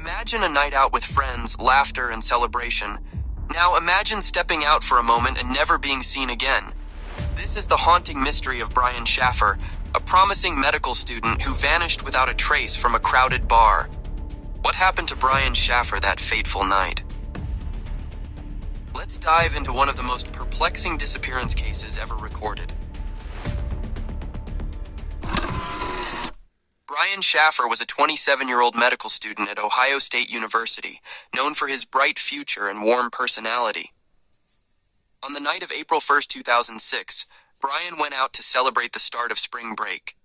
Imagine a night out with friends, laughter, and celebration. Now imagine stepping out for a moment and never being seen again. This is the haunting mystery of Brian Shaffer, a promising medical student who vanished without a trace from a crowded bar. What happened to Brian Shaffer that fateful night? Let's dive into one of the most perplexing disappearance cases ever recorded. Brian Shaffer was a 27-year-old medical student at Ohio State University, known for his bright future and warm personality. On the night of April 1st, 2006, Brian went out to celebrate the start of spring break.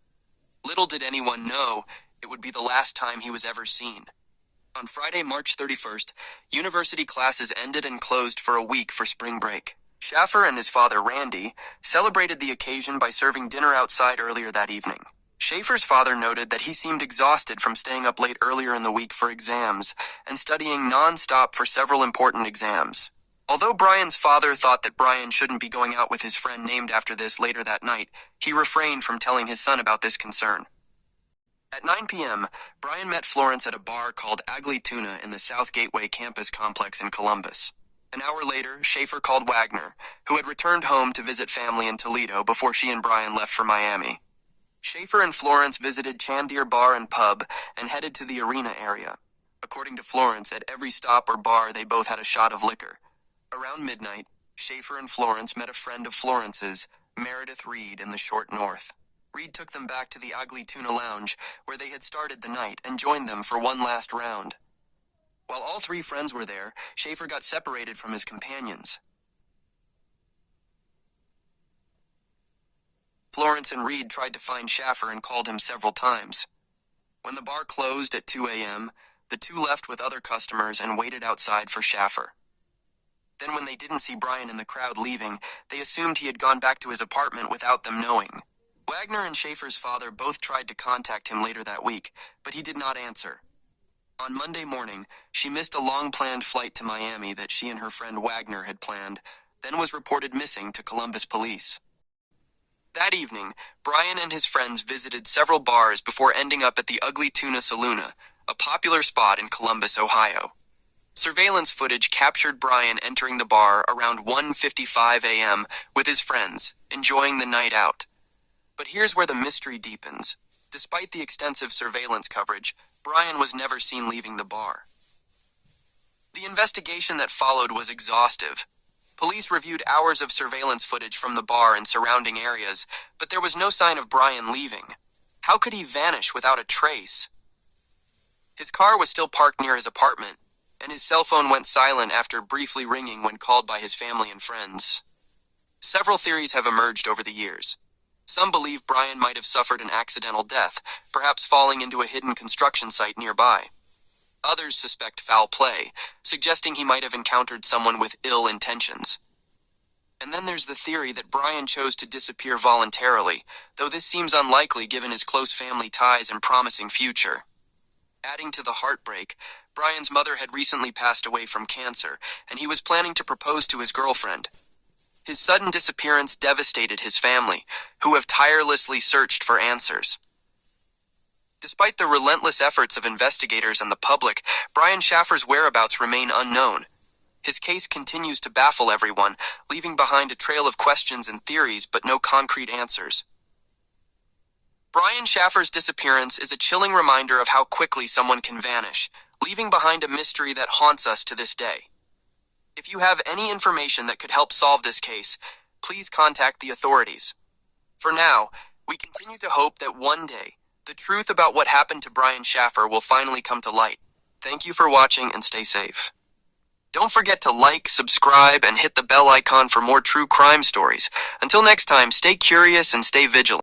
Little did anyone know it would be the last time he was ever seen. On Friday, March 31st, university classes ended and closed for a week for spring break. Shaffer and his father, Randy, celebrated the occasion by serving dinner outside earlier that evening. Shaffer's father noted that he seemed exhausted from staying up late earlier in the week for exams and studying non-stop for several important exams. Although Brian's father thought that Brian shouldn't be going out with his friend named after this later that night, he refrained from telling his son about this concern. At 9 p.m., Brian met Florence at a bar called Ugly Tuna in the South Gateway campus complex in Columbus. An hour later, Shaffer called Wagner, who had returned home to visit family in Toledo before she and Brian left for Miami. Shaffer and Florence visited Chandier Bar and Pub and headed to the arena area. According to Florence, at every stop or bar they both had a shot of liquor. Around midnight, Shaffer and Florence met a friend of Florence's, Meredith Reed, in the short north. Reed took them back to the Ugly Tuna Lounge, where they had started the night, and joined them for one last round. While all three friends were there, Shaffer got separated from his companions. Florence and Reed tried to find Shaffer and called him several times. When the bar closed at 2 a.m., the two left with other customers and waited outside for Shaffer. Then when they didn't see Brian in the crowd leaving, they assumed he had gone back to his apartment without them knowing. Wagner and Shaffer's father both tried to contact him later that week, but he did not answer. On Monday morning, she missed a long-planned flight to Miami that she and her friend Wagner had planned, then was reported missing to Columbus police. That evening, Brian and his friends visited several bars before ending up at the Ugly Tuna Saloona, a popular spot in Columbus, Ohio. Surveillance footage captured Brian entering the bar around 1:55 a.m. with his friends, enjoying the night out. But here's where the mystery deepens. Despite the extensive surveillance coverage, Brian was never seen leaving the bar. The investigation that followed was exhaustive. Police reviewed hours of surveillance footage from the bar and surrounding areas, but there was no sign of Brian leaving. How could he vanish without a trace? His car was still parked near his apartment, and his cell phone went silent after briefly ringing when called by his family and friends. Several theories have emerged over the years. Some believe Brian might have suffered an accidental death, perhaps falling into a hidden construction site nearby. Others suspect foul play, suggesting he might have encountered someone with ill intentions. And then there's the theory that Brian chose to disappear voluntarily, though this seems unlikely given his close family ties and promising future. Adding to the heartbreak, Brian's mother had recently passed away from cancer, and he was planning to propose to his girlfriend. His sudden disappearance devastated his family, who have tirelessly searched for answers. Despite the relentless efforts of investigators and the public, Brian Shaffer's whereabouts remain unknown. His case continues to baffle everyone, leaving behind a trail of questions and theories but no concrete answers. Brian Shaffer's disappearance is a chilling reminder of how quickly someone can vanish, leaving behind a mystery that haunts us to this day. If you have any information that could help solve this case, please contact the authorities. For now, we continue to hope that one day, the truth about what happened to Brian Shaffer will finally come to light. Thank you for watching and stay safe. Don't forget to like, subscribe, and hit the bell icon for more true crime stories. Until next time, stay curious and stay vigilant.